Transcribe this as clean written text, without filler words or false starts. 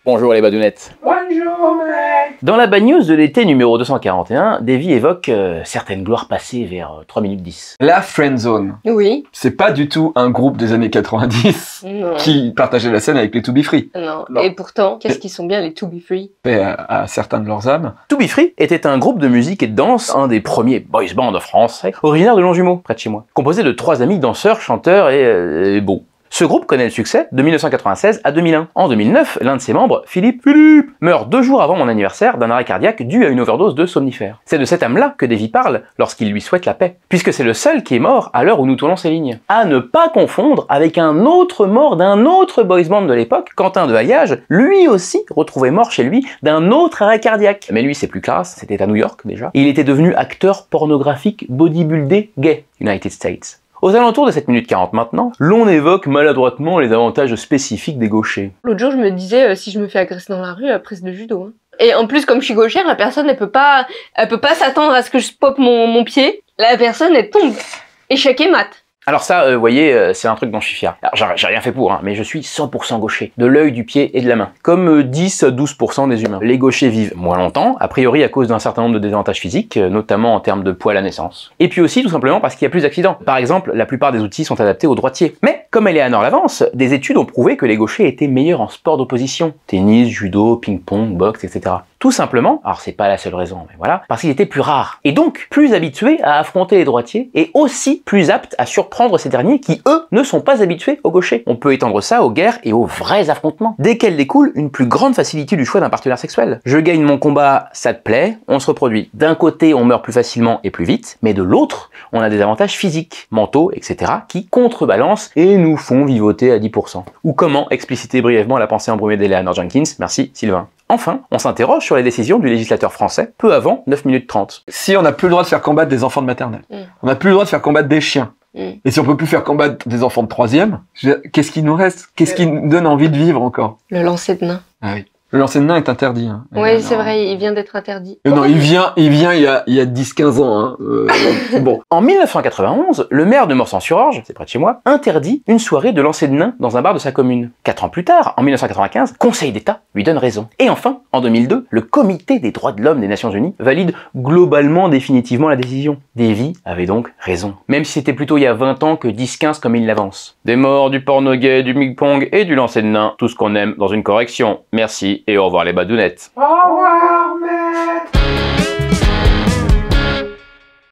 Bonjour les badounettes. Bonjour mec. Dans la bad news de l'été numéro 241, Davy évoque certaines gloires passées vers 3 minutes 10. La Friendzone. Oui. C'est pas du tout un groupe des années 90 Non. qui partageait la scène avec les To Be Free. Non. Non. Et pourtant, qu'est-ce qu'ils sont bien les To Be Free. Et à certains de leurs âmes. To Be Free était un groupe de musique et de danse, un des premiers boys bands français, originaire de Longjumeau, près de chez moi, composé de 3 amis danseurs, chanteurs et beaux. Ce groupe connaît le succès de 1996 à 2001. En 2009, l'un de ses membres, Philippe, meurt 2 jours avant mon anniversaire d'un arrêt cardiaque dû à une overdose de somnifères. C'est de cet âme-là que Davy parle lorsqu'il lui souhaite la paix, puisque c'est le seul qui est mort à l'heure où nous tournons ces lignes. À ne pas confondre avec un autre mort d'un autre boys band de l'époque, Quentin de Hayage, lui aussi retrouvé mort chez lui d'un autre arrêt cardiaque. Mais lui c'est plus classe, c'était à New York déjà. Il était devenu acteur pornographique bodybuildé gay, United States. Aux alentours de 7 minutes 40 maintenant, l'on évoque maladroitement les avantages spécifiques des gauchers. L'autre jour, je me disais, si je me fais agresser dans la rue, prise de judo. Hein. Et en plus, comme je suis gauchère, la personne, elle peut pas s'attendre à ce que je pop mon pied. La personne, elle tombe. Échec et mat. Alors ça, vous voyez, c'est un truc dont je suis fier. Alors j'ai rien fait pour, hein, mais je suis 100% gaucher, de l'œil, du pied et de la main. Comme 10 à 12% des humains. Les gauchers vivent moins longtemps, a priori à cause d'un certain nombre de désavantages physiques, notamment en termes de poids à la naissance. Et puis aussi tout simplement parce qu'il y a plus d'accidents. Par exemple, la plupart des outils sont adaptés aux droitiers. Mais comme Eleanor l'avance, des études ont prouvé que les gauchers étaient meilleurs en sport d'opposition. Tennis, judo, ping-pong, boxe, etc. Tout simplement, alors c'est pas la seule raison, mais voilà, parce qu'ils étaient plus rares. Et donc, plus habitués à affronter les droitiers, et aussi plus aptes à surprendre ces derniers qui, eux, ne sont pas habitués aux gauchers. On peut étendre ça aux guerres et aux vrais affrontements, desquels découle une plus grande facilité du choix d'un partenaire sexuel. Je gagne mon combat, ça te plaît, on se reproduit. D'un côté, on meurt plus facilement et plus vite, mais de l'autre, on a des avantages physiques, mentaux, etc., qui contrebalancent et nous font vivoter à 10%. Ou comment expliciter brièvement la pensée embrumée d'Eleanor Jenkins, merci Sylvain. Enfin, on s'interroge sur les décisions du législateur français, peu avant 9 minutes 30. Si on n'a plus le droit de faire combattre des enfants de maternelle, on n'a plus le droit de faire combattre des chiens, et si on peut plus faire combattre des enfants de 3e, qu'est-ce qui nous reste? Qu'est-ce qui nous donne envie de vivre encore? Le lancer de nain. Ah oui. Le lancer de nain est interdit. Hein. Oui, c'est vrai, il vient d'être interdit. Non, il vient il y a 10-15 ans. Hein. Bon. En 1991, le maire de Morsan-sur-Orge, c'est près de chez moi, interdit une soirée de lancer de nains dans un bar de sa commune. 4 ans plus tard, en 1995, Conseil d'État lui donne raison. Et enfin, en 2002, le Comité des droits de l'homme des Nations Unies valide globalement définitivement la décision. Davy avait donc raison. Même si c'était plutôt il y a 20 ans que 10-15 comme il l'avance. Des morts, du porno gay, du ping-pong et du lancer de nains, tout ce qu'on aime dans une correction. Merci et au revoir les badounettes. Au revoir, mec.